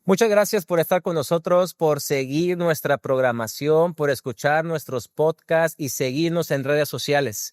Muchas gracias por estar con nosotros, por seguir nuestra programación, por escuchar nuestros podcasts y seguirnos en redes sociales.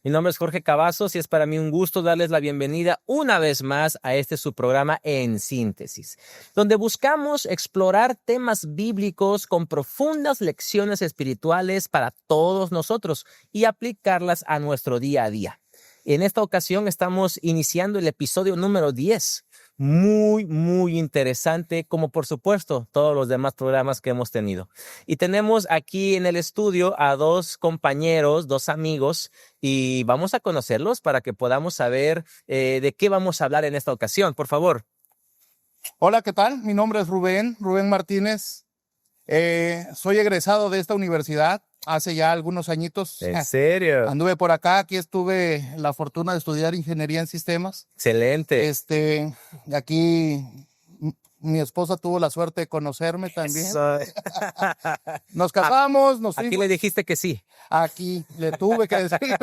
Mi nombre es Jorge Cavazos y es para mí un gusto darles la bienvenida una vez más a su programa En Síntesis, donde buscamos explorar temas bíblicos con profundas lecciones espirituales para todos nosotros y aplicarlas a nuestro día a día. En esta ocasión estamos iniciando el episodio número 10. Muy interesante, como por supuesto todos los demás programas que hemos tenido. Y tenemos aquí en el estudio a dos compañeros, dos amigos, y vamos a conocerlos para que podamos saber de qué vamos a hablar en esta ocasión. Por favor. Hola, ¿qué tal? Mi nombre es Rubén Martínez. Soy egresado de esta universidad hace ya algunos añitos. ¿En serio? Anduve por acá, aquí tuve la fortuna de estudiar ingeniería en sistemas. Excelente. Aquí mi esposa tuvo la suerte de conocerme también. Nos casamos, nos fuimos. Aquí le dijiste que sí. Aquí le tuve que decir.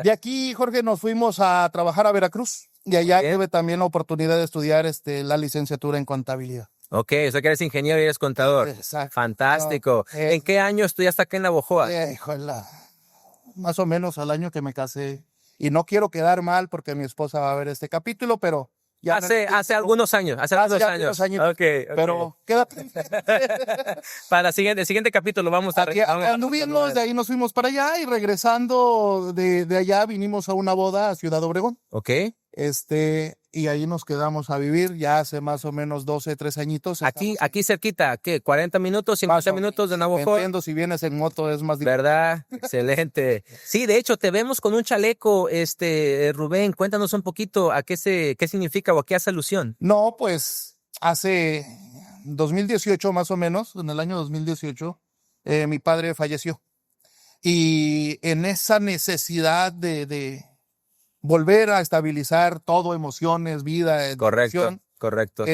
De aquí, Jorge, nos fuimos a trabajar a Veracruz y allá tuve también la oportunidad de estudiar la licenciatura en contabilidad. Ok, o sea que eres ingeniero y eres contador. Exacto. Fantástico. ¿En qué año estudiaste acá en Navojoa? Más o menos al año que me casé. Y no quiero quedar mal porque mi esposa va a ver este capítulo, pero... Hace algunos años. Hace algunos años. Okay. Pero quédate. Para el siguiente capítulo vamos a... Anduvimos, de ahí nos fuimos para allá y regresando de allá vinimos a una boda a Ciudad Obregón. Ok. Y ahí nos quedamos a vivir ya hace más o menos 13 añitos. Aquí cerquita, ¿qué? ¿40 minutos, 50 minutos de Navojoa? Entiendo, si vienes en moto es más difícil. ¿Verdad? Excelente. Sí, de hecho, te vemos con un chaleco, Rubén, cuéntanos un poquito qué significa o a qué hace alusión. No, pues hace 2018 más o menos, en el año 2018, mi padre falleció. Y en esa necesidad de volver a estabilizar todo, emociones, vida, educación. Correcto.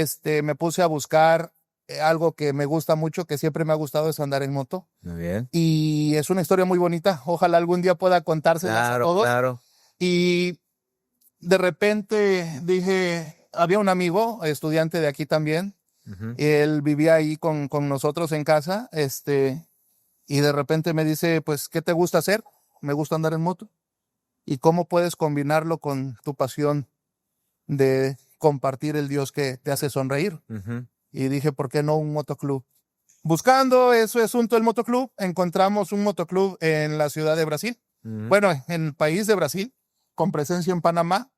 Me puse a buscar algo que me gusta mucho, que siempre me ha gustado, es andar en moto. Muy bien. Y es una historia muy bonita. Ojalá algún día pueda contárselas a todos. Claro. Y de repente dije, había un amigo, estudiante de aquí también. Uh-huh. Él vivía ahí con nosotros en casa. Y de repente me dice, pues, ¿qué te gusta hacer? Me gusta andar en moto. ¿Y cómo puedes combinarlo con tu pasión de compartir el Dios que te hace sonreír? Uh-huh. Y dije, ¿por qué no un motoclub? Buscando ese asunto del motoclub, encontramos un motoclub en la ciudad de Brasil. Uh-huh. Bueno, en el país de Brasil, con presencia en Panamá.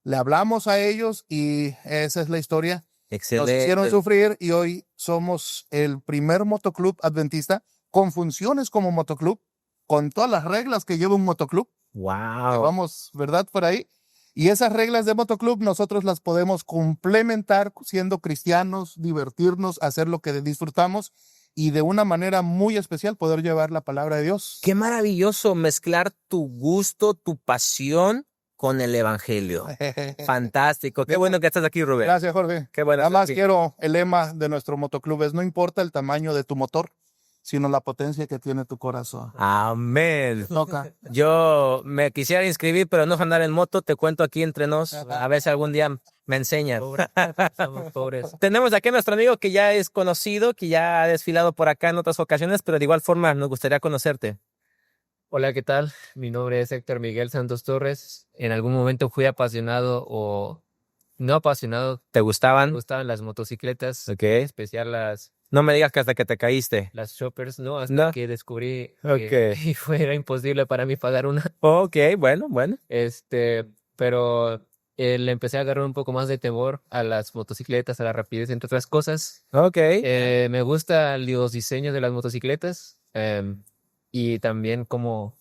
Le hablamos a ellos y esa es la historia. Excelente. Nos hicieron sufrir y hoy somos el primer motoclub adventista con funciones como motoclub, con todas las reglas que lleva un motoclub. Wow. Vamos, ¿verdad? Por ahí. Y esas reglas de motoclub nosotros las podemos complementar siendo cristianos, divertirnos, hacer lo que disfrutamos y de una manera muy especial poder llevar la palabra de Dios. Qué maravilloso mezclar tu gusto, tu pasión con el evangelio. Fantástico. Qué bueno que estás aquí, Rubén. Gracias, Jorge. Qué bueno. Nada más quiero, el lema de nuestro motoclub es: no importa el tamaño de tu motor, sino la potencia que tiene tu corazón. Amén. Toca. Yo me quisiera inscribir, pero no andar en moto. Te cuento aquí entre nos. A ver si algún día me enseñan. Somos pobres. Tenemos aquí a nuestro amigo que ya es conocido, que ya ha desfilado por acá en otras ocasiones, pero de igual forma nos gustaría conocerte. Hola, ¿qué tal? Mi nombre es Héctor Miguel Santos Torres. En algún momento fui apasionado o no apasionado. ¿Te gustaban? Me gustaban las motocicletas. Ok. En especial No me digas que hasta que te caíste. Las choppers, no, hasta que descubrí que era imposible para mí pagar una. Ok, bueno. Pero le empecé a agarrar un poco más de temor a las motocicletas, a la rapidez, entre otras cosas. Ok. Me gustan los diseños de las motocicletas y también cómo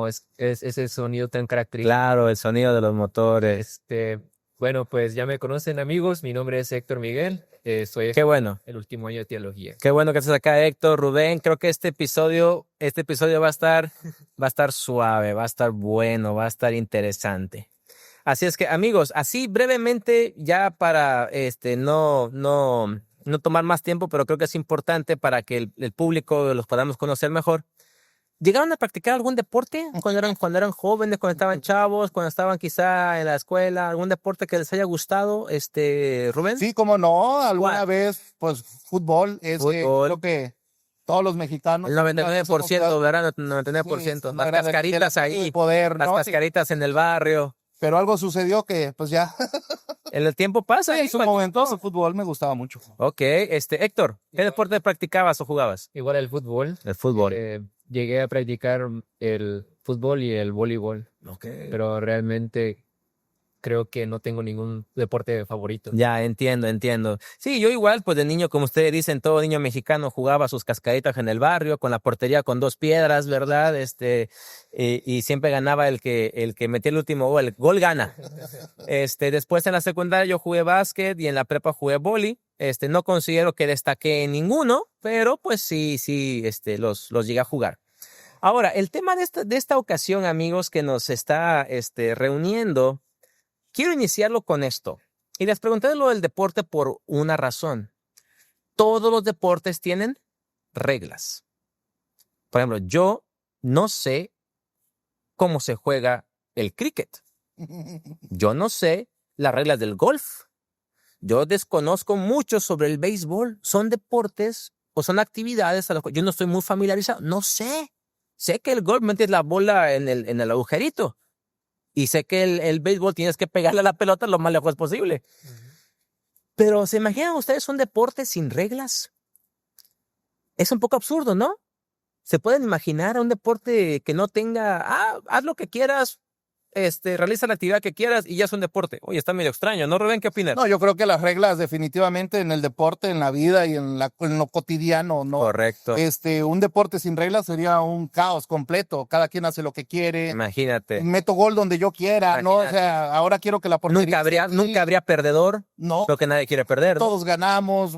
es ese sonido tan característico. Claro, el sonido de los motores. Bueno, pues ya me conocen, amigos. Mi nombre es Héctor Miguel. Soy Qué bueno. El último año de teología. Qué bueno que estés acá, Héctor. Rubén, creo que este episodio va a estar suave, va a estar bueno, va a estar interesante. Así es que, amigos, así brevemente, ya para no no tomar más tiempo, pero creo que es importante para que el público los podamos conocer mejor. ¿Llegaron a practicar algún deporte cuando eran jóvenes, cuando estaban chavos, cuando estaban quizá en la escuela? ¿Algún deporte que les haya gustado, Rubén? Sí, como no, alguna ¿Cuál? vez, pues fútbol, Fútbol. creo que todos los mexicanos. El 99%, ¿verdad? 99%. Sí, Las cascaritas ahí, poder, las ¿no? cascaritas en el barrio. Pero algo sucedió que, pues ya, El tiempo pasa. en su momento el fútbol me gustaba mucho. Ok, Héctor, ¿qué deporte practicabas o jugabas? Igual el fútbol. El fútbol. Llegué a practicar el fútbol y el voleibol, Ok. pero realmente creo que no tengo ningún deporte favorito. Ya, entiendo. Sí, yo igual, pues de niño, como ustedes dicen, todo niño mexicano jugaba sus cascaditas en el barrio, con la portería con 2 piedras, ¿verdad? Y siempre ganaba el que metía el último gol, el gol gana. Después en la secundaria yo jugué básquet y en la prepa jugué vóley. No considero que destaqué en ninguno, pero pues sí, los llegué a jugar. Ahora, el tema de esta ocasión, amigos, que nos está reuniendo, quiero iniciarlo con esto. Y les pregunté lo del deporte por una razón. Todos los deportes tienen reglas. Por ejemplo, yo no sé cómo se juega el cricket. Yo no sé las reglas del golf. Yo desconozco mucho sobre el béisbol. Son deportes o son actividades a las que yo no estoy muy familiarizado. No sé. Sé que el golf metes la bola en el agujerito. Y sé que el béisbol tienes que pegarle a la pelota lo más lejos posible. Pero ¿se imaginan ustedes un deporte sin reglas? Es un poco absurdo, ¿no? ¿Se pueden imaginar un deporte que no tenga, haz lo que quieras, realiza la actividad que quieras y ya es un deporte? Oye, está medio extraño, ¿no, Rubén? ¿Qué opinas? No, yo creo que las reglas definitivamente en el deporte, en la vida y en lo cotidiano, ¿no? Correcto. Un deporte sin reglas sería un caos completo. Cada quien hace lo que quiere. Imagínate. Meto gol donde yo quiera, ¿no? O Imagínate. sea, ahora quiero que la portería... Nunca habría perdedor. No, Lo que nadie quiere perder, ¿no? todos ganamos.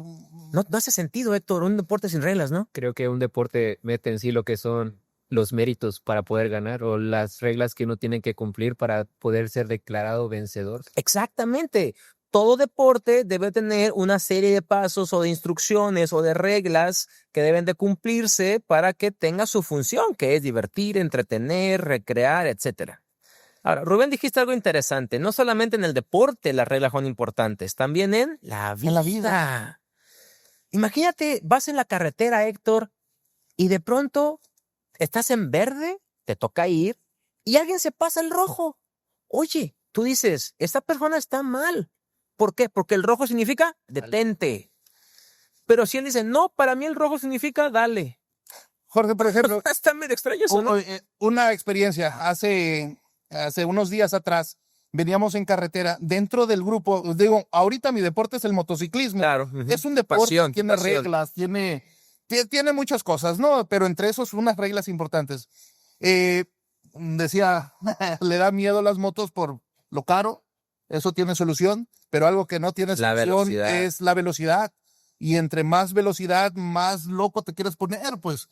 No hace sentido, Héctor, un deporte sin reglas, ¿no? Creo que un deporte mete en sí lo que son los méritos para poder ganar o las reglas que uno tiene que cumplir para poder ser declarado vencedor. Exactamente. Todo deporte debe tener una serie de pasos o de instrucciones o de reglas que deben de cumplirse para que tenga su función, que es divertir, entretener, recrear, etc. Ahora, Rubén, dijiste algo interesante. No solamente en el deporte las reglas son importantes, también en la vida. En la vida. Imagínate, vas en la carretera, Héctor, y de pronto estás en verde, te toca ir, y alguien se pasa el rojo. Oye, tú dices, esta persona está mal. ¿Por qué? Porque el rojo significa detente. Pero si él dice, no, para mí el rojo significa dale. Jorge, por ejemplo, Está medio extraño eso, ¿no? una experiencia. Hace unos días atrás veníamos en carretera dentro del grupo. Digo, ahorita mi deporte es el motociclismo. Claro. Es un deporte, Pasión, tiene pasión. reglas, tiene muchas cosas, ¿no? Pero entre esos unas reglas importantes. Decía, le da miedo las motos por lo caro. Eso tiene solución, pero algo que no tiene La solución velocidad. es la velocidad. Y entre más velocidad, más loco te quieres poner, pues.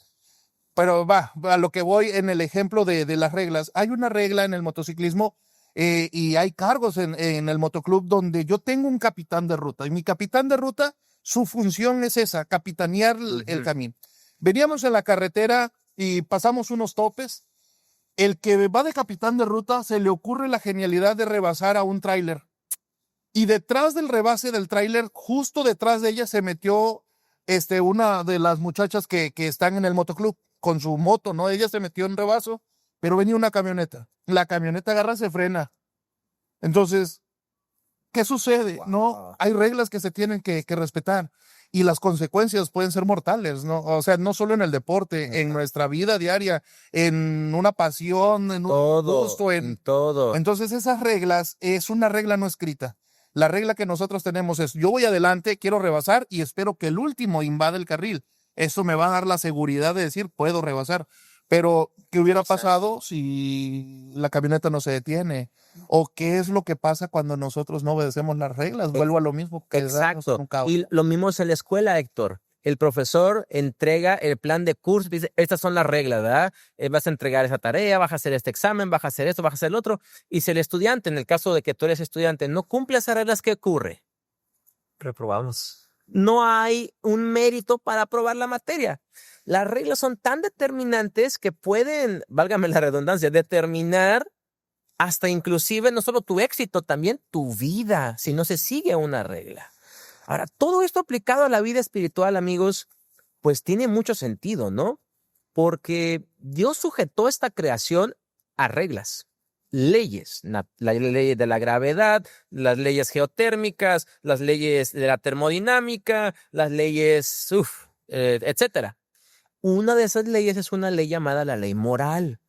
Pero a lo que voy en el ejemplo de las reglas. Hay una regla en el motociclismo y hay cargos en el motoclub donde yo tengo un capitán de ruta. Y mi capitán de ruta, su función es esa, capitanear el camino. Veníamos en la carretera y pasamos unos topes. El que va de capitán de ruta se le ocurre la genialidad de rebasar a un tráiler. Y detrás del rebase del tráiler, justo detrás de ella, se metió una de las muchachas que están en el motoclub con su moto, ¿no? Ella se metió en rebaso, pero venía una camioneta. La camioneta agarra, se frena. Entonces, ¿qué sucede? Wow. No, hay reglas que se tienen que respetar y las consecuencias pueden ser mortales, ¿no? O sea, no solo en el deporte, en nuestra vida diaria, en una pasión, en un gusto, en todo. Entonces, esas reglas es una regla no escrita. La regla que nosotros tenemos es, yo voy adelante, quiero rebasar y espero que el último invada el carril. Eso me va a dar la seguridad de decir, puedo rebasar. Pero, ¿qué hubiera pasado si la camioneta no se detiene? ¿O qué es lo que pasa cuando nosotros no obedecemos las reglas? Vuelvo a lo mismo. Exacto. Un caos. Y lo mismo es en la escuela, Héctor. El profesor entrega el plan de curso, dice, estas son las reglas, ¿verdad? Vas a entregar esa tarea, vas a hacer este examen, vas a hacer esto, vas a hacer el otro. Y si el estudiante, en el caso de que tú eres estudiante, no cumple esas reglas, ¿qué ocurre? Reprobamos. no hay un mérito para aprobar la materia. Las reglas son tan determinantes que pueden, válgame la redundancia, determinar hasta inclusive no solo tu éxito, también tu vida, si no se sigue una regla. Ahora, todo esto aplicado a la vida espiritual, amigos, pues tiene mucho sentido, ¿no? Porque Dios sujetó esta creación a reglas, leyes, la ley de la gravedad, las leyes geotérmicas, las leyes de la termodinámica, las leyes, etcétera. Una de esas leyes es una ley llamada la ley moral,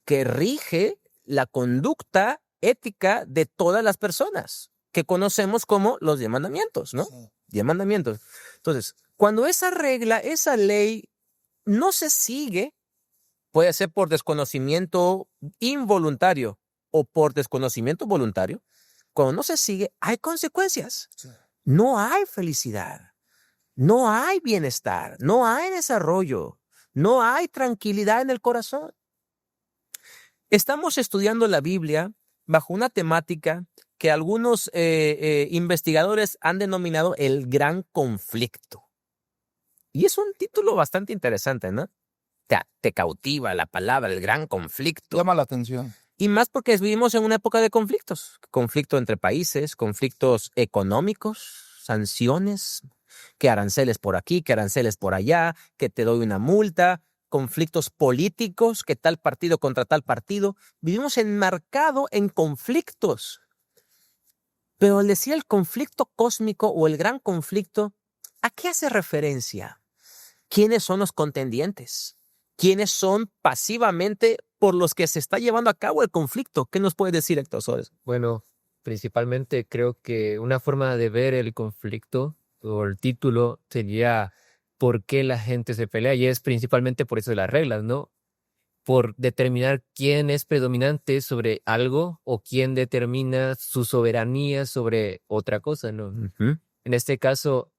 que rige la conducta ética de todas las personas, que conocemos como los 10 mandamientos, ¿no? Sí. 10 mandamientos. Entonces, cuando esa regla, esa ley no se sigue, puede ser por desconocimiento involuntario o por desconocimiento voluntario, cuando no se sigue, hay consecuencias. Sí. No hay felicidad, no hay bienestar, no hay desarrollo, no hay tranquilidad en el corazón. Estamos estudiando la Biblia bajo una temática que algunos investigadores han denominado el gran conflicto. Y es un título bastante interesante, ¿no? Te cautiva la palabra, el gran conflicto. Llama la atención. Y más porque vivimos en una época de conflictos. Conflicto entre países, conflictos económicos, sanciones, que aranceles por aquí, que aranceles por allá, que te doy una multa, conflictos políticos, que tal partido contra tal partido. Vivimos enmarcados en conflictos. Pero al decir el conflicto cósmico o el gran conflicto, ¿a qué hace referencia? ¿Quiénes son los contendientes? ¿Quiénes son pasivamente por los que se está llevando a cabo el conflicto? ¿Qué nos puede decir, Héctor Soares? Bueno, principalmente creo que una forma de ver el conflicto o el título sería ¿por qué la gente se pelea? Y es principalmente por eso de las reglas, ¿no? Por determinar quién es predominante sobre algo o quién determina su soberanía sobre otra cosa, ¿no? En este caso,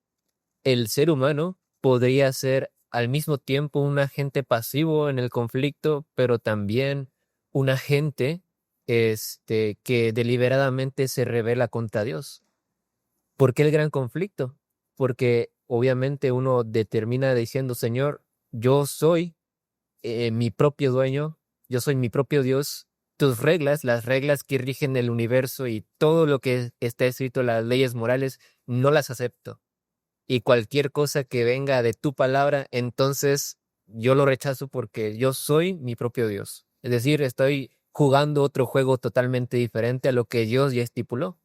el ser humano podría ser al mismo tiempo un agente pasivo en el conflicto, pero también un agente que deliberadamente se rebela contra Dios. ¿Por qué el gran conflicto? Porque obviamente uno determina diciendo, Señor, yo soy mi propio dueño, yo soy mi propio Dios. Tus reglas, las reglas que rigen el universo y todo lo que está escrito, las leyes morales, no las acepto. Y cualquier cosa que venga de tu palabra, entonces yo lo rechazo porque yo soy mi propio Dios. Es decir, estoy jugando otro juego totalmente diferente a lo que Dios ya estipuló.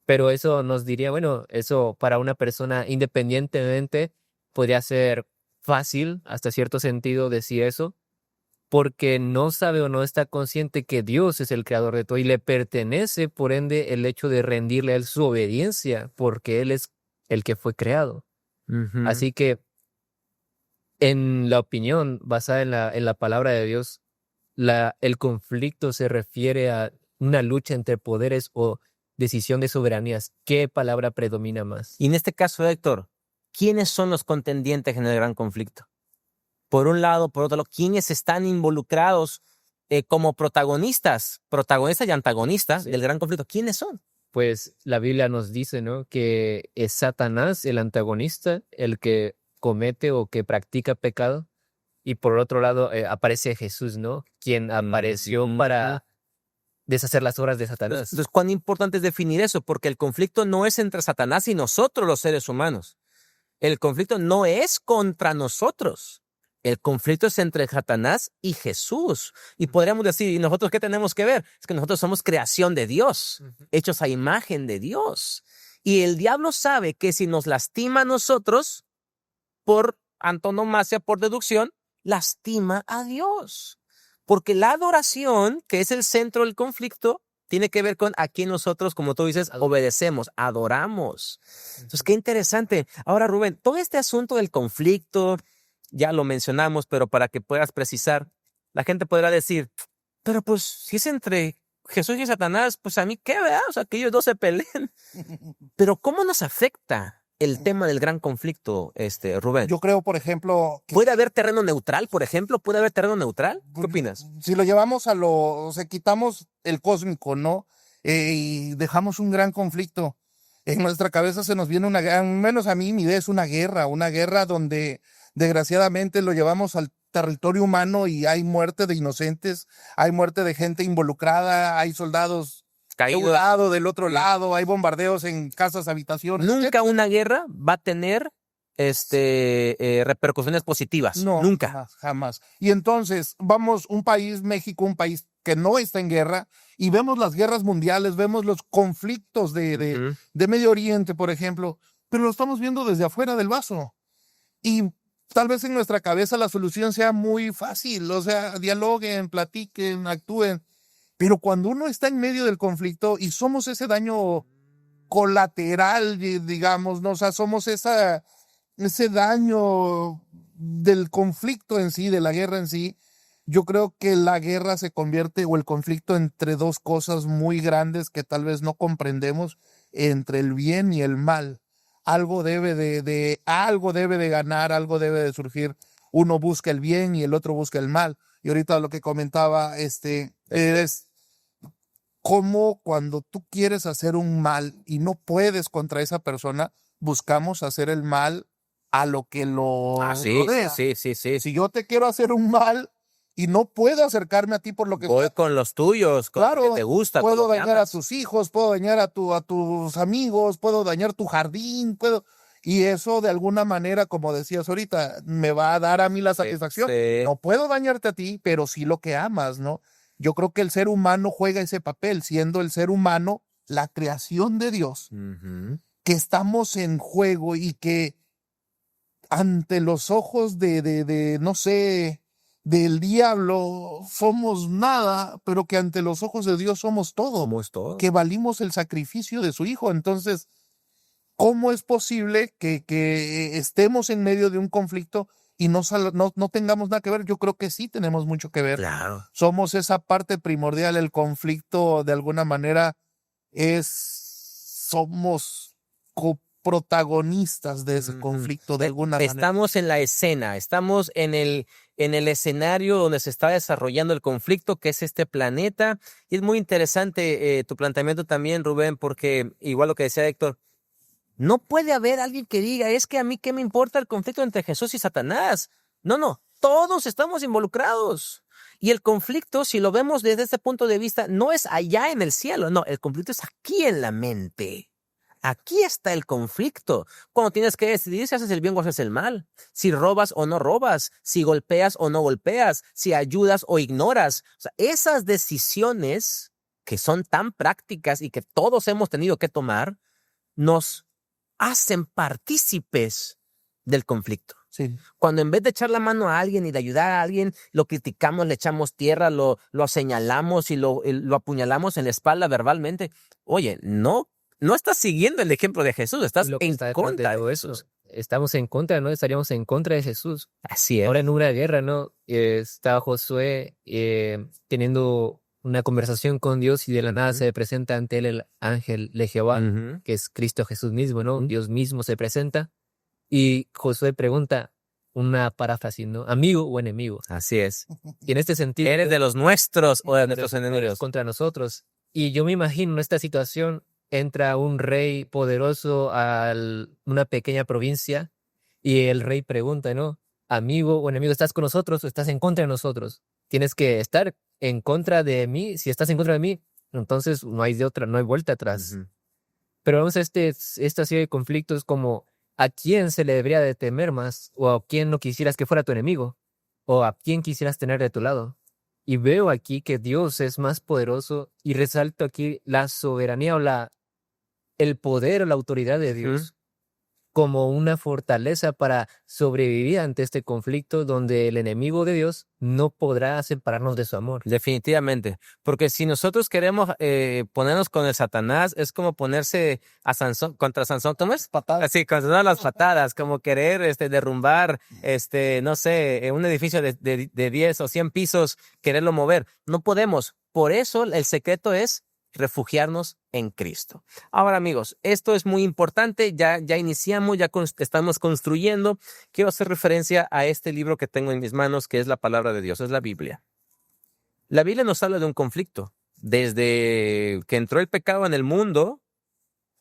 Pero eso nos diría, bueno, eso para una persona independientemente podría ser fácil, hasta cierto sentido, decir eso, porque no sabe o no está consciente que Dios es el creador de todo y le pertenece, por ende, el hecho de rendirle a él su obediencia, porque él es el que fue creado. Así que, en la opinión basada en la palabra de Dios, el conflicto se refiere a una lucha entre poderes o decisión de soberanías. ¿Qué palabra predomina más? Y en este caso, Héctor, ¿quiénes son los contendientes en el gran conflicto? Por un lado, por otro lado, ¿quiénes están involucrados como protagonistas y antagonistas del gran conflicto? ¿Quiénes son? Pues la Biblia nos dice, ¿no?, que es Satanás el antagonista, el que comete o que practica pecado. Y por otro lado aparece Jesús, ¿no?, quien apareció para deshacer las obras de Satanás. Entonces, ¿cuán importante es definir eso? Porque el conflicto no es entre Satanás y nosotros, los seres humanos. El conflicto no es contra nosotros. El conflicto es entre Satanás y Jesús. Y podríamos decir, ¿y nosotros qué tenemos que ver? Es que nosotros somos creación de Dios, hechos a imagen de Dios. Y el diablo sabe que si nos lastima a nosotros, por antonomasia, por deducción, lastima a Dios. Porque la adoración, que es el centro del conflicto, tiene que ver con a quien nosotros, como tú dices, obedecemos, adoramos. Entonces, qué interesante. Ahora, Rubén, todo este asunto del conflicto, ya lo mencionamos, pero para que puedas precisar, la gente podrá decir, pero pues si es entre Jesús y Satanás, pues a mí qué, ¿verdad? O sea, que ellos dos se peleen. Pero ¿cómo nos afecta el tema del gran conflicto, Rubén? Yo creo, por ejemplo... ¿Puede haber terreno neutral, por ejemplo? ¿Puede haber terreno neutral? ¿Qué opinas? Si lo llevamos o sea, quitamos el cósmico, ¿no? Y dejamos un gran conflicto. En nuestra cabeza se nos viene al menos a mí, mi idea es una guerra donde desgraciadamente lo llevamos al territorio humano y hay muerte de inocentes, hay muerte de gente involucrada, hay soldados de un lado, del otro lado, hay bombardeos en casas, habitaciones. Nunca una guerra va a tener repercusiones positivas. No, Nunca. Jamás. Y entonces vamos, un país, México, un país que no está en guerra, y vemos las guerras mundiales, vemos los conflictos de Medio Oriente, por ejemplo, pero lo estamos viendo desde afuera del vaso. Y tal vez en nuestra cabeza la solución sea muy fácil, o sea, dialoguen, platiquen, actúen. Pero cuando uno está en medio del conflicto y somos ese daño colateral, digamos, ¿no? O sea, somos ese daño del conflicto en sí, de la guerra en sí, yo creo que la guerra se convierte, o el conflicto, entre dos cosas muy grandes que tal vez no comprendemos, entre el bien y el mal. Algo debe algo debe de ganar, algo debe de surgir. Uno busca el bien y el otro busca el mal. Y ahorita lo que comentaba, es cómo cuando tú quieres hacer un mal y no puedes contra esa persona, buscamos hacer el mal a lo que lo rodea. Sí. Si yo te quiero hacer un mal y no puedo acercarme a ti por lo que... Voy con los tuyos, con lo que te gusta. Puedo dañar a tus hijos, puedo dañar a tus amigos, puedo dañar tu jardín, y eso de alguna manera, como decías ahorita, me va a dar a mí la satisfacción. Sí. No puedo dañarte a ti, pero sí lo que amas, ¿no? Yo creo que el ser humano juega ese papel, siendo el ser humano la creación de Dios, que estamos en juego y que ante los ojos no sé, del diablo somos nada, pero que ante los ojos de Dios somos todo. Somos todo. Que valimos el sacrificio de su Hijo. Entonces, ¿cómo es posible que estemos en medio de un conflicto y no tengamos nada que ver? Yo creo que sí tenemos mucho que ver. Claro. Somos esa parte primordial. El conflicto, de alguna manera, somos coprotagonistas de ese conflicto, de alguna manera. Estamos en la escena, estamos en el escenario donde se está desarrollando el conflicto, que es este planeta. Y es muy interesante tu planteamiento también, Rubén, porque igual lo que decía Héctor, no puede haber alguien que diga, es que a mí qué me importa el conflicto entre Jesús y Satanás. No, todos estamos involucrados. Y el conflicto, si lo vemos desde este punto de vista, no es allá en el cielo, no, el conflicto es aquí en la mente. Aquí está el conflicto. Cuando tienes que decidir si haces el bien o haces el mal, si robas o no robas, si golpeas o no golpeas, si ayudas o ignoras. O sea, esas decisiones que son tan prácticas y que todos hemos tenido que tomar, nos hacen partícipes del conflicto. Sí. Cuando en vez de echar la mano a alguien y de ayudar a alguien, lo criticamos, le echamos tierra, lo señalamos y lo apuñalamos en la espalda verbalmente. Oye, no estás siguiendo el ejemplo de Jesús, estás en contra de eso. Estamos en contra, ¿no? Estaríamos en contra de Jesús. Así es. Ahora en una guerra, ¿no? Está Josué teniendo una conversación con Dios y de la nada se presenta ante él el ángel de Jehová, que es Cristo Jesús mismo, ¿no? Dios mismo se presenta y Josué pregunta una paráfrasis, ¿no? ¿Amigo o enemigo? Así es. Y en este sentido... ¿Eres de los nuestros o de nuestros enemigos? Contra nosotros. Y yo me imagino en esta situación entra un rey poderoso a una pequeña provincia y el rey pregunta, ¿no? Amigo o enemigo, ¿estás con nosotros o estás en contra de nosotros? Tienes que estar en contra de mí. Si estás en contra de mí, entonces no hay vuelta atrás. Pero vamos a esta serie de conflictos como ¿a quién se le debería de temer más? ¿O a quién no quisieras que fuera tu enemigo? ¿O a quién quisieras tener de tu lado? Y veo aquí que Dios es más poderoso y resalto aquí la soberanía o el poder o la autoridad de Dios como una fortaleza para sobrevivir ante este conflicto donde el enemigo de Dios no podrá separarnos de su amor. Definitivamente, porque si nosotros queremos ponernos con el Satanás, es como ponerse contra Sansón, ¿cómo es? Patadas. Sí, contra las patadas, como querer derrumbar, no sé, un edificio de 10 o 100 pisos, quererlo mover. No podemos. Por eso el secreto es refugiarnos en Cristo. Ahora, amigos, esto es muy importante. Ya iniciamos, estamos construyendo. Quiero hacer referencia a este libro que tengo en mis manos, que es la palabra de Dios, es la Biblia. La Biblia nos habla de un conflicto. Desde que entró el pecado en el mundo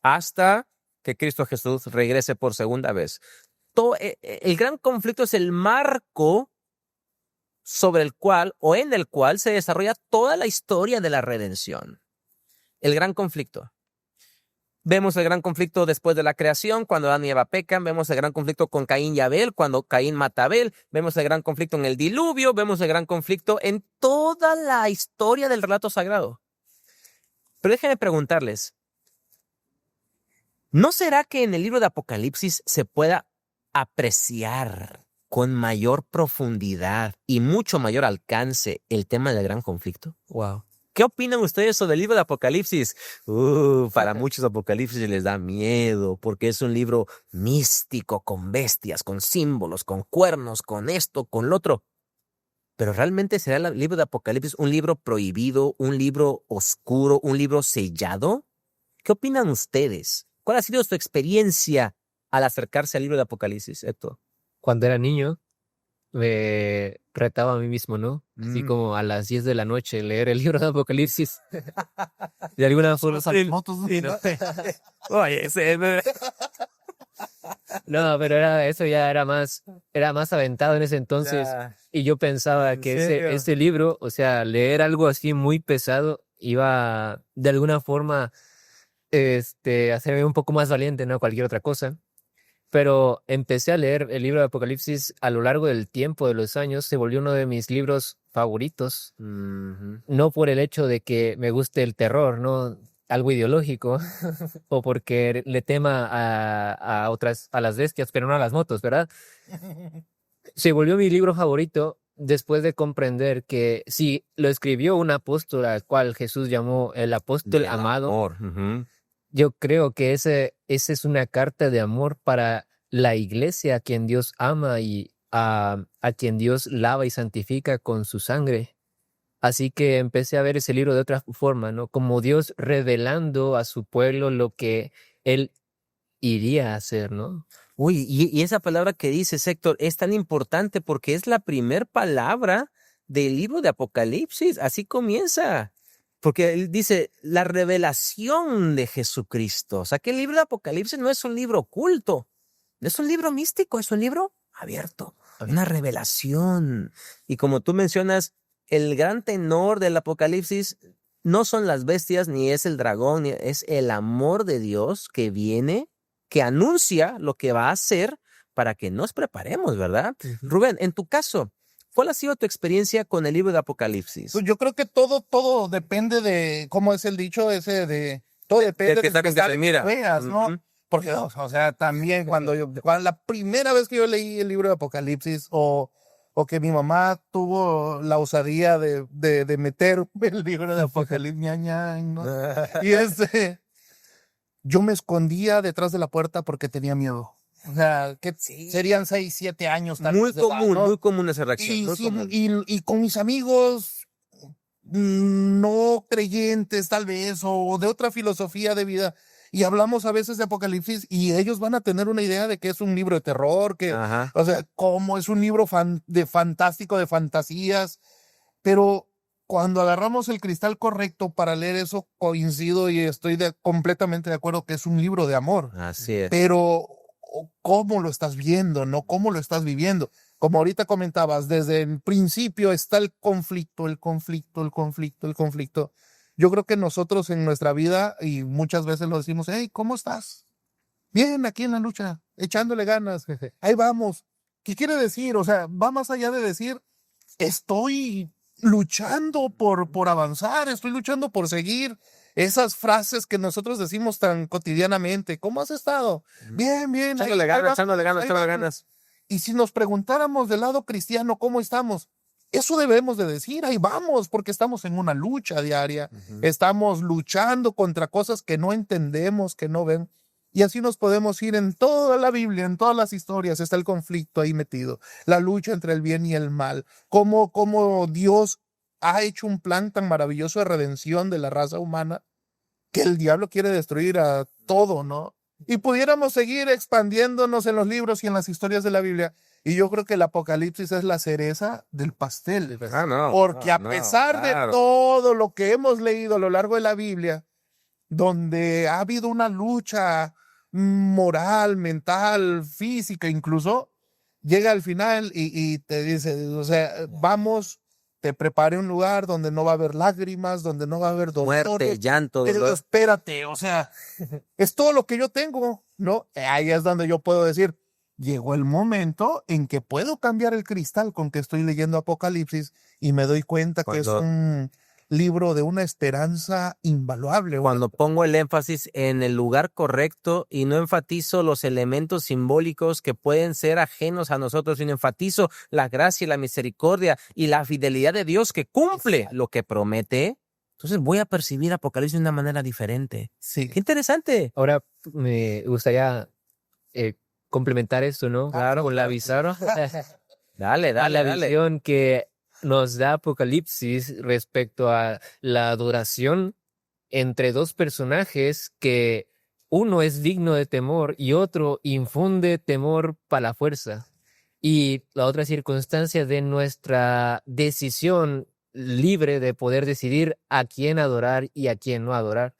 hasta que Cristo Jesús regrese por segunda vez. El gran conflicto es el marco sobre el cual o en el cual se desarrolla toda la historia de la redención. El gran conflicto. Vemos el gran conflicto después de la creación, cuando Adán y Eva pecan. Vemos el gran conflicto con Caín y Abel, cuando Caín mata a Abel. Vemos el gran conflicto en el diluvio. Vemos el gran conflicto en toda la historia del relato sagrado. Pero déjenme preguntarles, ¿no será que en el libro de Apocalipsis se pueda apreciar con mayor profundidad y mucho mayor alcance el tema del gran conflicto? Wow. ¿Qué opinan ustedes sobre el libro de Apocalipsis? Para muchos Apocalipsis les da miedo porque es un libro místico, con bestias, con símbolos, con cuernos, con esto, con lo otro. Pero ¿realmente será el libro de Apocalipsis un libro prohibido, un libro oscuro, un libro sellado? ¿Qué opinan ustedes? ¿Cuál ha sido su experiencia al acercarse al libro de Apocalipsis, Héctor? Cuando era niño, me retaba a mí mismo, ¿no? Así como a las 10 de la noche leer el libro de Apocalipsis. De alguna forma. Oye, No, pero eso ya era más aventado en ese entonces. Ya. Y yo pensaba ¿En que serio? ese libro, o sea, leer algo así muy pesado, iba de alguna forma hacerme un poco más valiente, ¿no? Cualquier otra cosa. Pero empecé a leer el libro de Apocalipsis a lo largo del tiempo, de los años. Se volvió uno de mis libros favoritos. No por el hecho de que me guste el terror, ¿no? Algo ideológico, o porque le tema a las bestias, pero no a las motos, ¿verdad? Se volvió mi libro favorito después de comprender que sí, lo escribió un apóstol al cual Jesús llamó el apóstol Del amado. amor. Yo creo que esa es una carta de amor para la iglesia a quien Dios ama y a quien Dios lava y santifica con su sangre. Así que empecé a ver ese libro de otra forma, ¿no? Como Dios revelando a su pueblo lo que Él iría a hacer, ¿no? Uy, y esa palabra que dices, Héctor, es tan importante porque es la primer palabra del libro de Apocalipsis. Así comienza. Porque él dice la revelación de Jesucristo. O sea, que el libro de Apocalipsis no es un libro oculto, no es un libro místico, es un libro abierto, una revelación. Y como tú mencionas, el gran tenor del Apocalipsis no son las bestias, ni es el dragón, es el amor de Dios que viene, que anuncia lo que va a hacer para que nos preparemos, ¿verdad? Rubén, en tu caso, ¿cuál ha sido tu experiencia con el libro de Apocalipsis? Pues yo creo que todo depende de, ¿cómo es el dicho ese de? Todo depende Del que te mira. Veas, ¿no? Porque, o sea, también cuando la primera vez que yo leí el libro de Apocalipsis o que mi mamá tuvo la osadía de meter el libro de Apocalipsis, ¿no? Y yo me escondía detrás de la puerta porque tenía miedo. O sea, que serían 6, 7 años. Muy común esa reacción. Y con mis amigos no creyentes tal vez o de otra filosofía de vida y hablamos a veces de Apocalipsis y ellos van a tener una idea de que es un libro de terror, o sea, como es un libro fantástico, de fantasías, pero cuando agarramos el cristal correcto para leer eso, coincido y estoy completamente de acuerdo que es un libro de amor. Así es. Pero ¿cómo lo estás viendo? ¿No? ¿Cómo lo estás viviendo? Como ahorita comentabas, desde el principio está el conflicto. Yo creo que nosotros en nuestra vida, y muchas veces lo decimos, hey, ¿cómo estás? Bien, aquí en la lucha, echándole ganas, ahí vamos. ¿Qué quiere decir? O sea, va más allá de decir, estoy luchando por avanzar, estoy luchando por seguir. Esas frases que nosotros decimos tan cotidianamente, ¿cómo has estado? Bien. Echándole ganas. Y si nos preguntáramos del lado cristiano, ¿cómo estamos? Eso debemos de decir, ahí vamos, porque estamos en una lucha diaria, estamos luchando contra cosas que no entendemos, que no ven, y así nos podemos ir en toda la Biblia, en todas las historias, está el conflicto ahí metido, la lucha entre el bien y el mal, cómo Dios ha hecho un plan tan maravilloso de redención de la raza humana, que el diablo quiere destruir a todo, ¿no? Y pudiéramos seguir expandiéndonos en los libros y en las historias de la Biblia. Y yo creo que el Apocalipsis es la cereza del pastel. Porque a pesar de todo lo que hemos leído a lo largo de la Biblia, donde ha habido una lucha moral, mental, física, incluso, llega al final y te dice, o sea, vamos, te preparé un lugar donde no va a haber lágrimas, donde no va a haber dolor. Muerte, llanto, Pero dolor. espérate, o sea, es todo lo que yo tengo, ¿no? Ahí es donde yo puedo decir, llegó el momento en que puedo cambiar el cristal con que estoy leyendo Apocalipsis y me doy cuenta que es un libro de una esperanza invaluable. Cuando pongo el énfasis en el lugar correcto y no enfatizo los elementos simbólicos que pueden ser ajenos a nosotros, sino enfatizo la gracia y la misericordia y la fidelidad de Dios que cumple lo que promete, entonces voy a percibir Apocalipsis de una manera diferente. Sí. ¡Qué interesante! Ahora me gustaría complementar esto, ¿no? Claro, Con la claro. visión Dale, a dale, la dale. visión que nos da Apocalipsis respecto a la adoración entre dos personajes que uno es digno de temor y otro infunde temor para la fuerza. Y la otra circunstancia de nuestra decisión libre de poder decidir a quién adorar y a quién no adorar.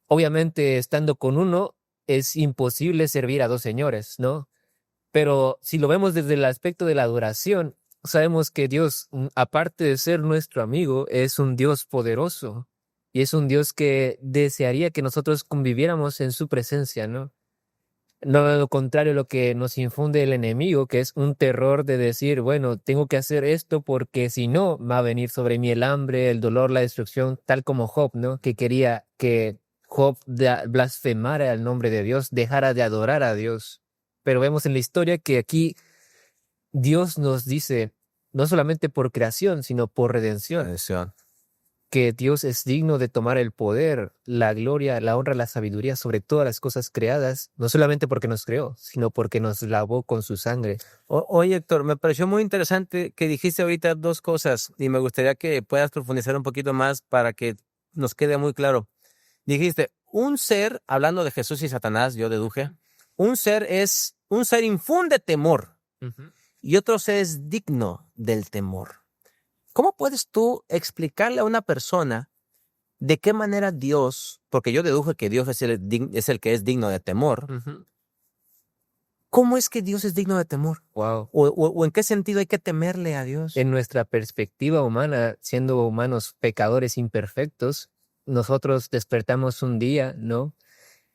Obviamente, estando con uno, es imposible servir a dos señores, ¿no? Pero si lo vemos desde el aspecto de la adoración, sabemos que Dios, aparte de ser nuestro amigo, es un Dios poderoso y es un Dios que desearía que nosotros conviviéramos en su presencia, ¿no? No lo contrario a lo que nos infunde el enemigo, que es un terror de decir, bueno, tengo que hacer esto porque si no, va a venir sobre mí el hambre, el dolor, la destrucción, tal como Job, ¿no? Que quería que Job blasfemara el nombre de Dios, dejara de adorar a Dios. Pero vemos en la historia que aquí Dios nos dice, no solamente por creación, sino por redención, que Dios es digno de tomar el poder, la gloria, la honra, la sabiduría sobre todas las cosas creadas, no solamente porque nos creó, sino porque nos lavó con su sangre. Oye, Héctor, me pareció muy interesante que dijiste ahorita dos cosas y me gustaría que puedas profundizar un poquito más para que nos quede muy claro. Dijiste, un ser, hablando de Jesús y Satanás, yo deduje, un ser infunde temor y otro ser es digno del temor. ¿Cómo puedes tú explicarle a una persona de qué manera Dios, porque yo deduje que Dios es el que es digno de temor, ¿cómo es que Dios es digno de temor? Wow. ¿O en qué sentido hay que temerle a Dios? En nuestra perspectiva humana, siendo humanos pecadores imperfectos, nosotros despertamos un día, ¿no?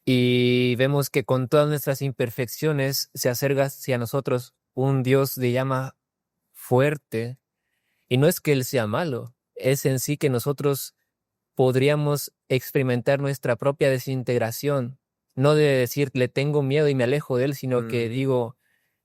Y vemos que con todas nuestras imperfecciones se acerca hacia nosotros un Dios de llama fuerte. Y no es que Él sea malo, es en sí que nosotros podríamos experimentar nuestra propia desintegración. No de decir, le tengo miedo y me alejo de Él, sino que digo,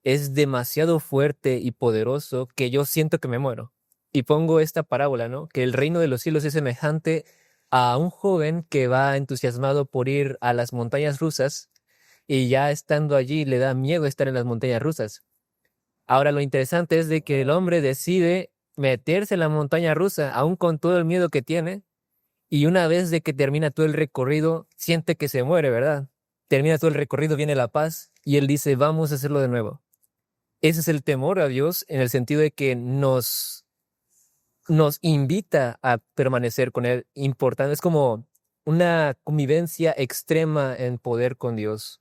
es demasiado fuerte y poderoso que yo siento que me muero. Y pongo esta parábola, ¿no? Que el reino de los cielos es semejante a un joven que va entusiasmado por ir a las montañas rusas y ya estando allí le da miedo estar en las montañas rusas. Ahora lo interesante es de que el hombre decide meterse en la montaña rusa, aún con todo el miedo que tiene, y una vez de que termina todo el recorrido, siente que se muere, ¿verdad? Termina todo el recorrido, viene la paz, y él dice, vamos a hacerlo de nuevo. Ese es el temor a Dios en el sentido de que nos invita a permanecer con Él. Importante, es como una convivencia extrema en poder con Dios.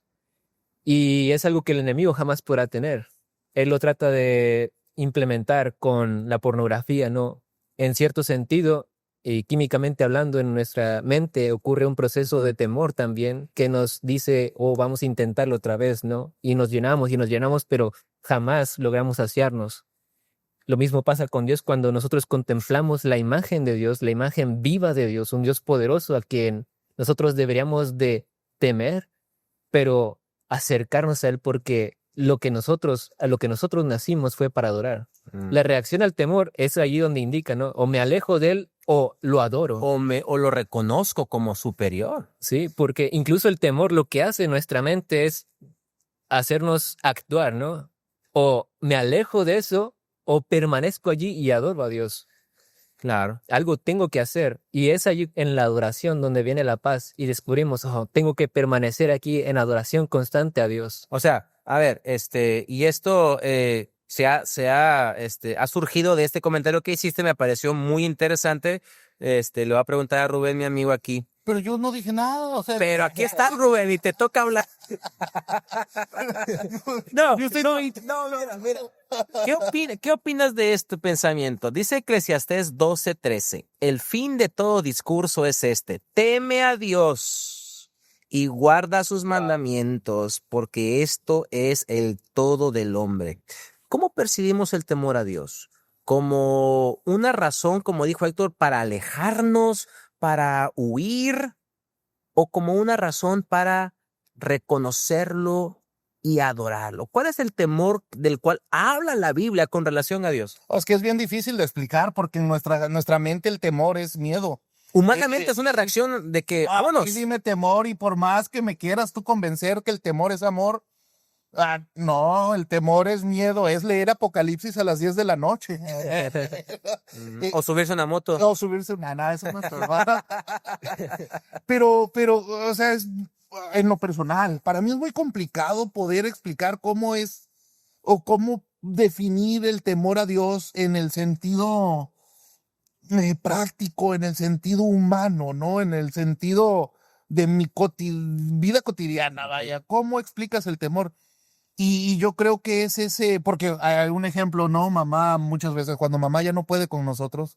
Y es algo que el enemigo jamás podrá tener. Él lo trata de implementar con la pornografía, ¿no? En cierto sentido, y químicamente hablando, en nuestra mente ocurre un proceso de temor también que nos dice, oh, vamos a intentarlo otra vez, ¿no? Y nos llenamos, pero jamás logramos saciarnos. Lo mismo pasa con Dios cuando nosotros contemplamos la imagen de Dios, la imagen viva de Dios, un Dios poderoso a quien nosotros deberíamos de temer, pero acercarnos a Él porque a lo que nosotros nacimos fue para adorar. La reacción al temor es allí donde indica, ¿no? O me alejo de Él o lo adoro. O lo reconozco como superior. Sí, porque incluso el temor lo que hace en nuestra mente es hacernos actuar, ¿no? O me alejo de eso o permanezco allí y adoro a Dios. Claro. Algo tengo que hacer. Y es allí en la adoración donde viene la paz y descubrimos, tengo que permanecer aquí en adoración constante a Dios. O sea, a ver, y esto ha surgido de este comentario que hiciste, me pareció muy interesante. Le voy a preguntar a Rubén, mi amigo aquí. pero yo no dije nada, o sea. Pero aquí está Rubén y te toca hablar. No, Yo estoy- mira. ¿Qué opinas de este pensamiento? Dice Eclesiastés 12:13. El fin de todo discurso es este: teme a Dios y guarda sus mandamientos, porque esto es el todo del hombre. ¿Cómo percibimos el temor a Dios? ¿Como una razón, como dijo Héctor, para alejarnos, para huir, o como una razón para reconocerlo y adorarlo? ¿Cuál es el temor del cual habla la Biblia con relación a Dios? Es que es bien difícil de explicar porque en nuestra mente el temor es miedo. Humanamente es una reacción de que, vámonos. Y dime temor y por más que me quieras tú convencer que el temor es amor, no, el temor es miedo, es leer Apocalipsis a las 10 de la noche. O subirse a una moto. No, subirse una nada, eso no es normal. pero, o sea, es en lo personal. Para mí es muy complicado poder explicar cómo es o cómo definir el temor a Dios en el sentido práctico, en el sentido humano, ¿no? En el sentido de mi vida cotidiana, vaya. ¿Cómo explicas el temor? Y yo creo que es ese, porque hay un ejemplo, ¿no? Mamá, muchas veces cuando mamá ya no puede con nosotros,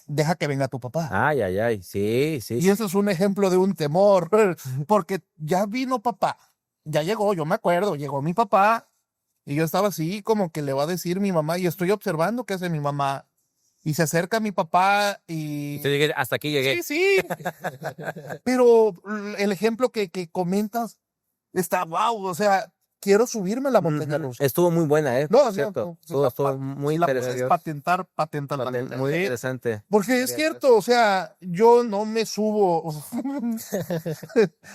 deja que venga tu papá. Ay, sí. Y eso es un ejemplo de un temor, porque ya vino papá, ya llegó, yo me acuerdo, llegó mi papá, y yo estaba así como que le va a decir mi mamá, y estoy observando qué hace mi mamá, y se acerca mi papá y... Te dije, hasta aquí llegué. Sí. Pero el ejemplo que comentas está, wow, o sea, quiero subirme a la montaña rusa. Estuvo muy buena, ¿eh? No, cierto. no, Estuvo muy si la puedes interesante. patentar. Muy interesante. Porque es cierto, o sea, yo no me subo,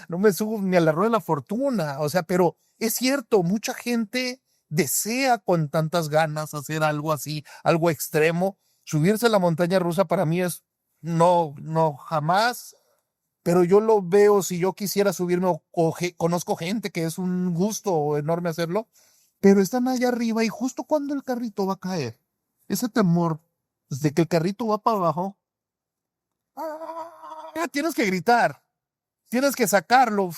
no me subo ni a la rueda de la fortuna, o sea, pero es cierto, mucha gente desea con tantas ganas hacer algo así, algo extremo. Subirse a la montaña rusa para mí es no, jamás, pero yo lo veo, si yo quisiera subirme, conozco gente que es un gusto enorme hacerlo, pero están allá arriba y justo cuando el carrito va a caer, ese temor de que el carrito va para abajo, tienes que gritar, tienes que sacarlo.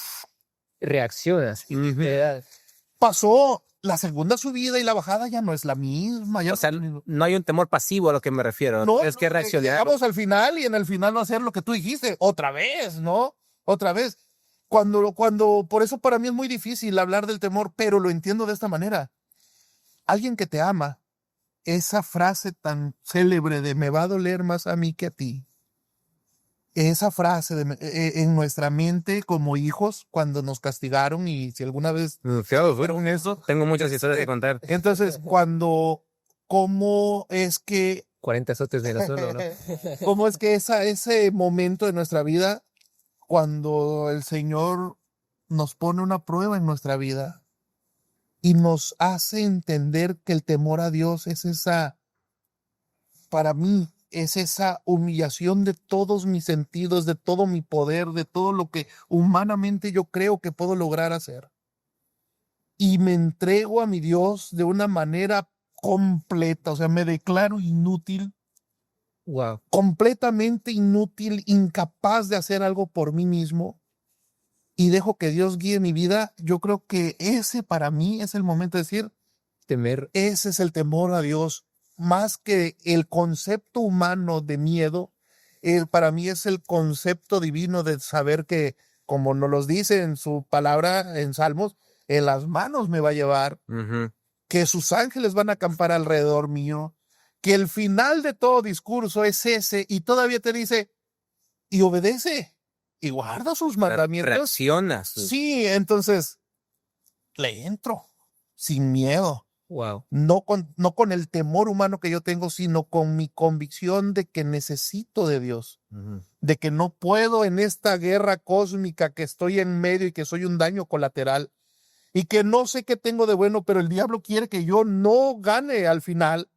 Reaccionas. Pasó la segunda subida y la bajada ya no es la misma. Ya O sea, no hay un temor pasivo a lo que me refiero. no, Es que reaccionar. llegamos al final y en el final va a ser lo que tú dijiste, otra vez, ¿no? Otra vez. Por eso para mí es muy difícil hablar del temor, pero lo entiendo de esta manera. Alguien que te ama, esa frase tan célebre de me va a doler más a mí que a ti. Esa frase en nuestra mente como hijos cuando nos castigaron y si alguna vez fueron eso. Tengo muchas historias que contar. Entonces, ¿cómo es que 40 azotes de la zona, ¿no? cómo es que ese momento de nuestra vida, cuando el Señor nos pone una prueba en nuestra vida y nos hace entender que el temor a Dios es para mí, es esa humillación de todos mis sentidos, de todo mi poder, de todo lo que humanamente yo creo que puedo lograr hacer. Y me entrego a mi Dios de una manera completa, o sea, me declaro inútil. Wow. Completamente inútil, incapaz de hacer algo por mí mismo y dejo que Dios guíe mi vida. Yo creo que ese para mí es el momento de decir, Temer. ese es el temor a Dios, más que el concepto humano de miedo. Para mí es el concepto divino de saber que, como nos lo dice en su palabra en Salmos, en las manos me va a llevar, que sus ángeles van a acampar alrededor mío, que el final de todo discurso es ese, y todavía te dice, y obedece, y guarda sus mandamientos. Reaccionas. Sí, entonces, le entro, sin miedo. Wow. No con el temor humano que yo tengo, sino con mi convicción de que necesito de Dios, de que no puedo en esta guerra cósmica que estoy en medio y que soy un daño colateral, y que no sé qué tengo de bueno, pero el diablo quiere que yo no gane al final.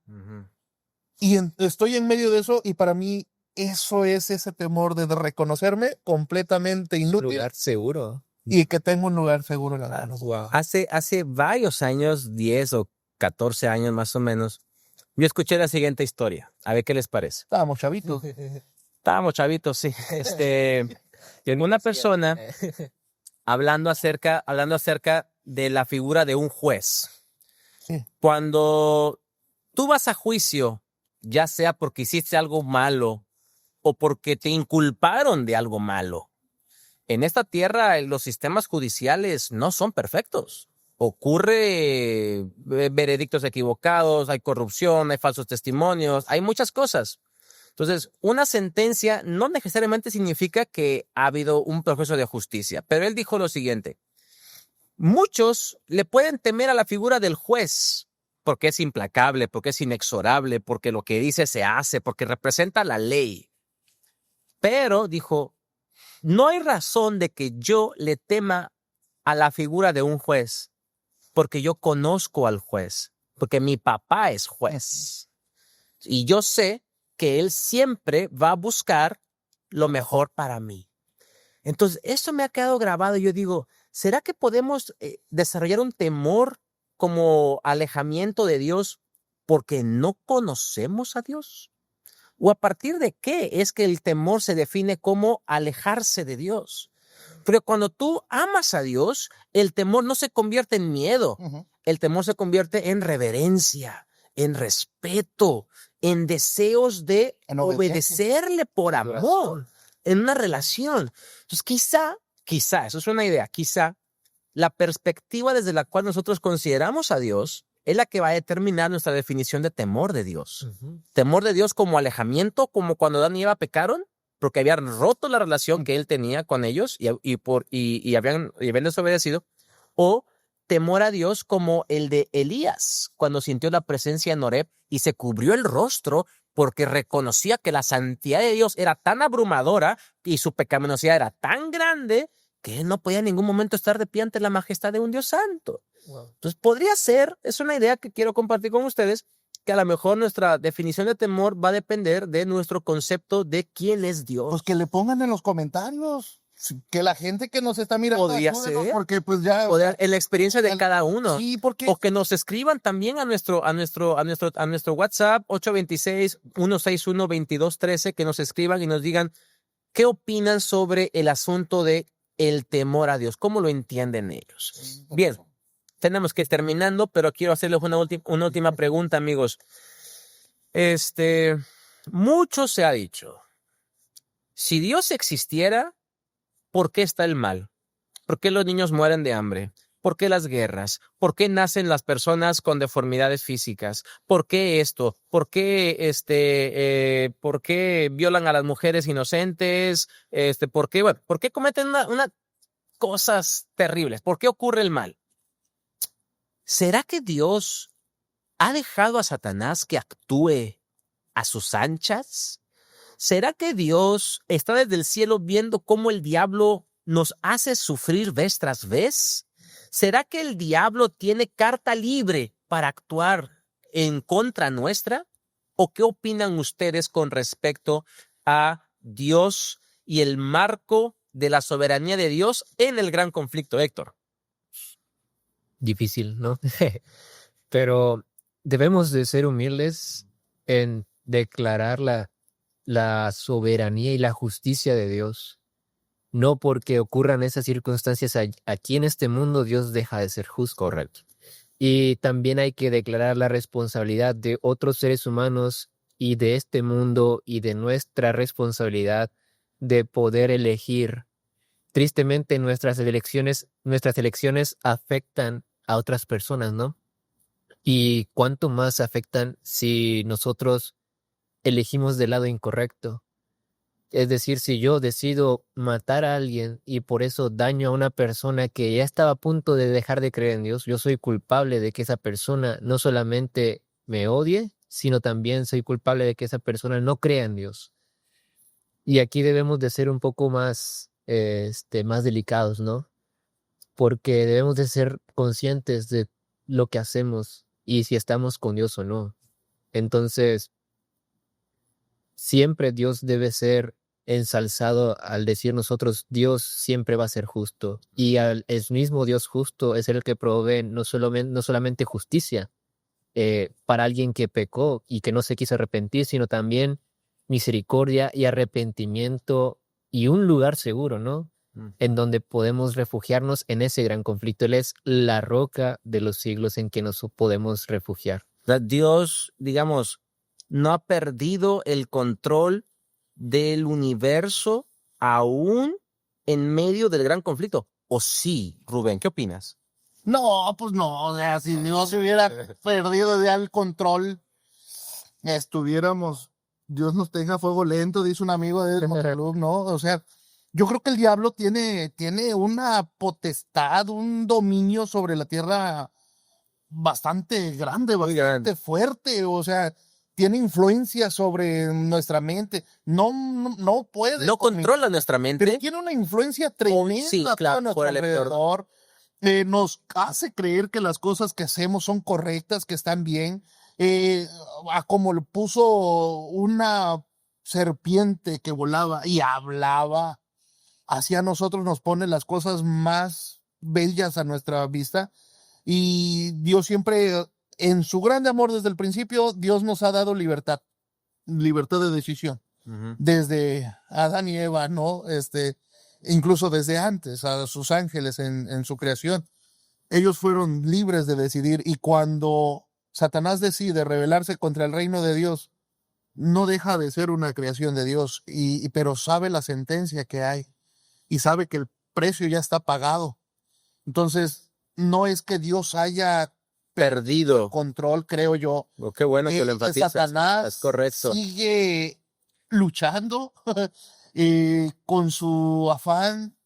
Y estoy en medio de eso, y para mí eso es ese temor de reconocerme completamente inútil. Lugar seguro. Y que tengo un lugar seguro en las manos. Wow. Hace varios años, 10 o 14 años más o menos, yo escuché la siguiente historia. A ver qué les parece. Estábamos chavitos. Estábamos chavitos, sí. Una persona hablando acerca de la figura de un juez. Sí. Cuando tú vas a juicio, ya sea porque hiciste algo malo o porque te inculparon de algo malo, en esta tierra los sistemas judiciales no son perfectos. Ocurre veredictos equivocados, hay corrupción, hay falsos testimonios, hay muchas cosas. Entonces, una sentencia no necesariamente significa que ha habido un proceso de justicia, pero él dijo lo siguiente: muchos le pueden temer a la figura del juez porque es implacable, porque es inexorable, porque lo que dice se hace, porque representa la ley. Pero, dijo, no hay razón de que yo le tema a la figura de un juez, porque yo conozco al juez, porque mi papá es juez. Y yo sé que él siempre va a buscar lo mejor para mí. Entonces, eso me ha quedado grabado. Yo digo, ¿será que podemos desarrollar un temor como alejamiento de Dios porque no conocemos a Dios? ¿O a partir de qué es que el temor se define como alejarse de Dios? Pero cuando tú amas a Dios, el temor no se convierte en miedo. El temor se convierte en reverencia, en respeto, en deseos de obedecerle por amor, en una relación. Entonces, quizá, eso es una idea, quizá la perspectiva desde la cual nosotros consideramos a Dios es la que va a determinar nuestra definición de temor de Dios. Temor de Dios como alejamiento, como cuando Adán y Eva pecaron, porque habían roto la relación que él tenía con ellos y habían desobedecido, o temor a Dios como el de Elías, cuando sintió la presencia en Horeb y se cubrió el rostro porque reconocía que la santidad de Dios era tan abrumadora y su pecaminosidad era tan grande que él no podía en ningún momento estar de pie ante la majestad de un Dios santo. Wow. Entonces podría ser, es una idea que quiero compartir con ustedes, que a lo mejor nuestra definición de temor va a depender de nuestro concepto de quién es Dios. Pues que le pongan en los comentarios, que la gente que nos está mirando podría ser, porque pues ya en la experiencia de cada uno. Sí, porque o que nos escriban también a nuestro WhatsApp 826-161-2213, que nos escriban y nos digan qué opinan sobre el asunto de el temor a Dios, cómo lo entienden ellos. Bien. Tenemos que ir terminando, pero quiero hacerles una última pregunta, amigos. Mucho se ha dicho. Si Dios existiera, ¿por qué está el mal? ¿Por qué los niños mueren de hambre? ¿Por qué las guerras? ¿Por qué nacen las personas con deformidades físicas? ¿Por qué esto? ¿Por qué violan a las mujeres inocentes? ¿Por qué cometen unas cosas terribles? ¿Por qué ocurre el mal? ¿Será que Dios ha dejado a Satanás que actúe a sus anchas? ¿Será que Dios está desde el cielo viendo cómo el diablo nos hace sufrir vez tras vez? ¿Será que el diablo tiene carta libre para actuar en contra nuestra? ¿O qué opinan ustedes con respecto a Dios y el marco de la soberanía de Dios en el gran conflicto, Héctor? Difícil, ¿no? Pero debemos de ser humildes en declarar la soberanía y la justicia de Dios. No porque ocurran esas circunstancias aquí en este mundo, Dios deja de ser justo. Correcto. Y también hay que declarar la responsabilidad de otros seres humanos y de este mundo y de nuestra responsabilidad de poder elegir. Tristemente, nuestras elecciones afectan a otras personas, ¿no? Y cuánto más afectan si nosotros elegimos del lado incorrecto. Es decir, si yo decido matar a alguien y por eso daño a una persona que ya estaba a punto de dejar de creer en Dios, yo soy culpable de que esa persona no solamente me odie, sino también soy culpable de que esa persona no crea en Dios. Y aquí debemos de ser un poco más delicados, ¿no? Porque debemos de ser conscientes de lo que hacemos y si estamos con Dios o no. Entonces, siempre Dios debe ser ensalzado al decir nosotros, Dios siempre va a ser justo. Y el mismo Dios justo es el que provee no solamente justicia para alguien que pecó y que no se quiso arrepentir, sino también misericordia y arrepentimiento y un lugar seguro, ¿no? En donde podemos refugiarnos en ese gran conflicto. Él es la roca de los siglos en que nos podemos refugiar. Dios, digamos, no ha perdido el control del universo aún en medio del gran conflicto. ¿O sí, Rubén? ¿Qué opinas? No, pues no, o sea, si Dios se hubiera perdido ya el control, estuviéramos, Dios nos tenga a fuego lento, dice un amigo de Club, ¿no? O sea, yo creo que el diablo tiene una potestad, un dominio sobre la tierra bastante grande, bastante fuerte, o sea, tiene influencia sobre nuestra mente. No puede. No controla nuestra mente. Pero tiene una influencia tremenda Sí, claro, a nuestro alrededor. Nos hace creer que las cosas que hacemos son correctas, que están bien. Como le puso una serpiente que volaba y hablaba, hacia nosotros nos pone las cosas más bellas a nuestra vista. Y Dios siempre, en su grande amor desde el principio, Dios nos ha dado libertad de decisión. Desde Adán y Eva, ¿no? Incluso desde antes, a sus ángeles en su creación. Ellos fueron libres de decidir, y cuando Satanás decide rebelarse contra el reino de Dios, no deja de ser una creación de Dios, pero sabe la sentencia que hay y sabe que el precio ya está pagado. Entonces, no es que Dios haya perdido control, creo yo. Qué bueno que lo enfatizas. Satanás es correcto. Sigue luchando con su afán,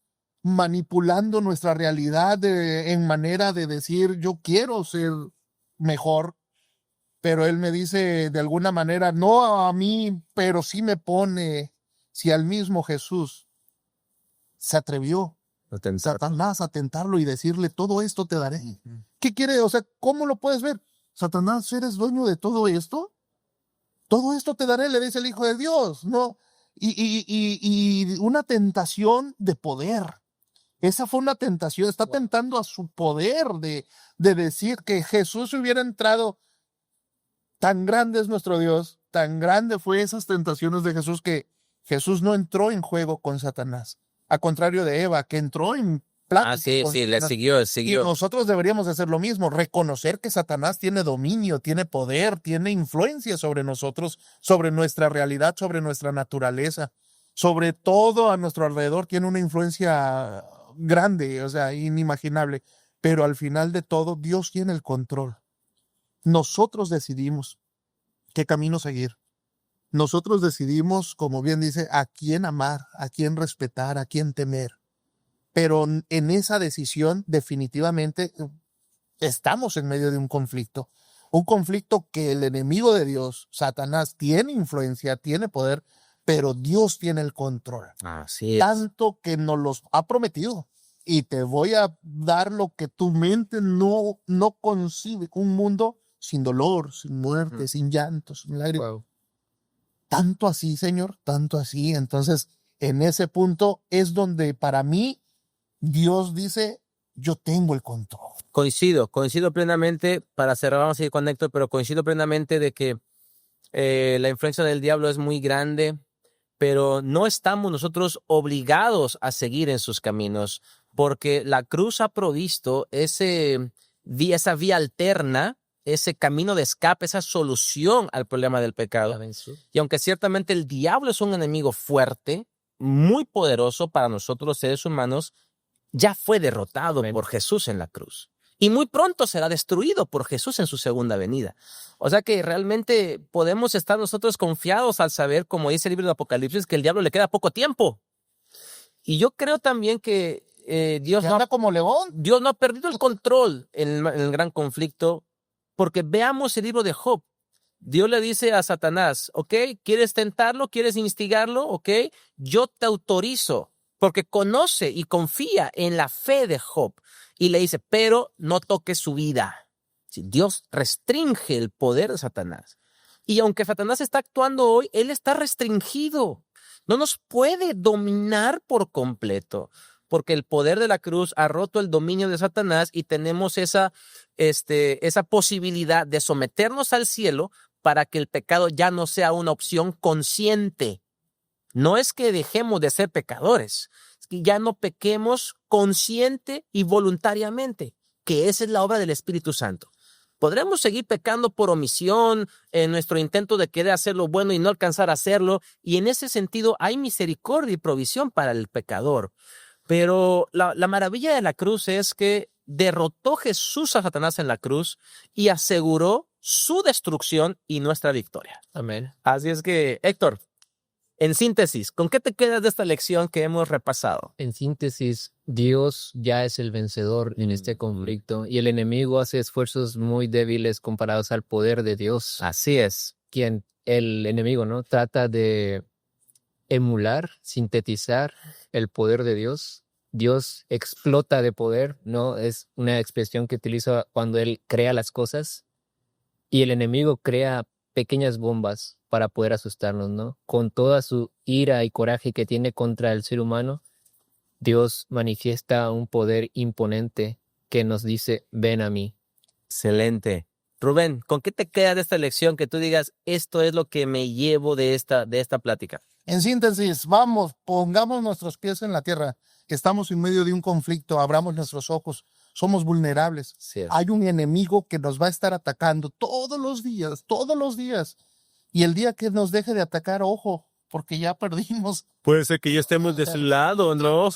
manipulando nuestra realidad en manera de decir, yo quiero ser mejor, pero él me dice de alguna manera, no a mí, pero sí me pone, si al mismo Jesús se atrevió Satanás a tentarlo y decirle, todo esto te daré. ¿Qué quiere? O sea, ¿cómo lo puedes ver? Satanás, ¿eres dueño de todo esto? Todo esto te daré, le dice el Hijo de Dios, ¿no? Y una tentación de poder. Esa fue una tentación, está tentando a su poder de decir que Jesús hubiera entrado. Tan grande es nuestro Dios, tan grande fue esas tentaciones de Jesús, que Jesús no entró en juego con Satanás, a contrario de Eva, que entró en plática. Sí, le siguió. Y nosotros deberíamos hacer lo mismo, reconocer que Satanás tiene dominio, tiene poder, tiene influencia sobre nosotros, sobre nuestra realidad, sobre nuestra naturaleza, sobre todo a nuestro alrededor, tiene una influencia grande, o sea, inimaginable. Pero al final de todo, Dios tiene el control. Nosotros decidimos qué camino seguir. Nosotros decidimos, como bien dice, a quién amar, a quién respetar, a quién temer. Pero en esa decisión definitivamente estamos en medio de un conflicto que el enemigo de Dios, Satanás, tiene influencia, tiene poder, pero Dios tiene el control. Así es. Tanto que nos los ha prometido. Y te voy a dar lo que tu mente no concibe, un mundo sin dolor, sin muerte, sin llanto, sin lágrimas. Wow. Tanto así, Señor, tanto así. Entonces, en ese punto es donde para mí Dios dice, yo tengo el control. Coincido plenamente. Para cerrar, vamos a ir con Héctor, pero coincido plenamente de que la influencia del diablo es muy grande, pero no estamos nosotros obligados a seguir en sus caminos, porque la cruz ha provisto esa vía alterna, ese camino de escape, esa solución al problema del pecado. Y aunque ciertamente el diablo es un enemigo fuerte, muy poderoso para nosotros los seres humanos, ya fue derrotado por Jesús en la cruz. Y muy pronto será destruido por Jesús en su segunda venida. O sea que realmente podemos estar nosotros confiados al saber, como dice el libro de Apocalipsis, que el diablo le queda poco tiempo. Y yo creo también que Dios anda como león. Dios no ha perdido el control en el gran conflicto, porque veamos el libro de Job. Dios le dice a Satanás, ok, ¿quieres tentarlo? ¿Quieres instigarlo? Ok, yo te autorizo, porque conoce y confía en la fe de Job. Y le dice, pero no toques su vida. Dios restringe el poder de Satanás. Y aunque Satanás está actuando hoy, él está restringido. No nos puede dominar por completo, porque el poder de la cruz ha roto el dominio de Satanás y tenemos esa posibilidad de someternos al cielo para que el pecado ya no sea una opción consciente. No es que dejemos de ser pecadores, es que ya no pequemos consciente y voluntariamente, que esa es la obra del Espíritu Santo. Podremos seguir pecando por omisión en nuestro intento de querer hacer lo bueno y no alcanzar a hacerlo, y en ese sentido hay misericordia y provisión para el pecador. Pero la maravilla de la cruz es que derrotó Jesús a Satanás en la cruz y aseguró su destrucción y nuestra victoria. Amén. Así es que, Héctor, en síntesis, ¿con qué te quedas de esta lección que hemos repasado? En síntesis, Dios ya es el vencedor en este conflicto y el enemigo hace esfuerzos muy débiles comparados al poder de Dios. Así es. Quien el enemigo, ¿no? Trata de emular, sintetizar el poder de Dios. Dios explota de poder, ¿no? Es una expresión que utiliza cuando Él crea las cosas y el enemigo crea pequeñas bombas para poder asustarnos, ¿no? Con toda su ira y coraje que tiene contra el ser humano, Dios manifiesta un poder imponente que nos dice, ven a mí. Excelente. Rubén, ¿con qué te queda de esta lección que tú digas, esto es lo que me llevo de esta plática? En síntesis, vamos, pongamos nuestros pies en la tierra, que estamos en medio de un conflicto, abramos nuestros ojos, somos vulnerables. Cierto. Hay un enemigo que nos va a estar atacando todos los días. Y el día que nos deje de atacar, ojo, porque ya perdimos. Puede ser que ya estemos de ese lado, ¿no?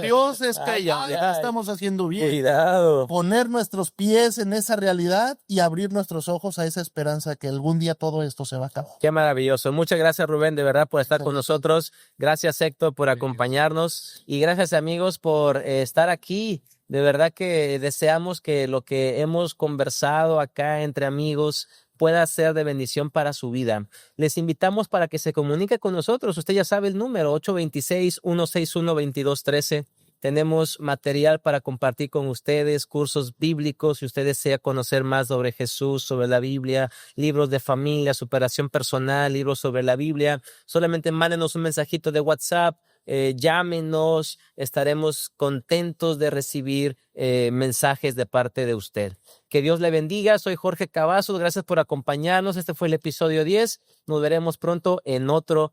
Dios es callado, estamos haciendo bien. Cuidado. Poner nuestros pies en esa realidad y abrir nuestros ojos a esa esperanza que algún día todo esto se va a acabar. Qué maravilloso. Muchas gracias, Rubén, de verdad, por estar con nosotros. Gracias, Héctor, por acompañarnos. Y gracias, amigos, por estar aquí. De verdad que deseamos que lo que hemos conversado acá entre amigos pueda ser de bendición para su vida. Les invitamos para que se comunique con nosotros. Usted ya sabe el número, 826-161-2213. Tenemos material para compartir con ustedes, cursos bíblicos, si usted desea conocer más sobre Jesús, sobre la Biblia, libros de familia, superación personal, libros sobre la Biblia. Solamente mándenos un mensajito de WhatsApp, llámenos, estaremos contentos de recibir mensajes de parte de usted. Que Dios le bendiga. Soy Jorge Cavazos, gracias por acompañarnos. Este fue el episodio 10. Nos veremos pronto en otro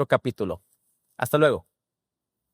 capítulo. Hasta luego.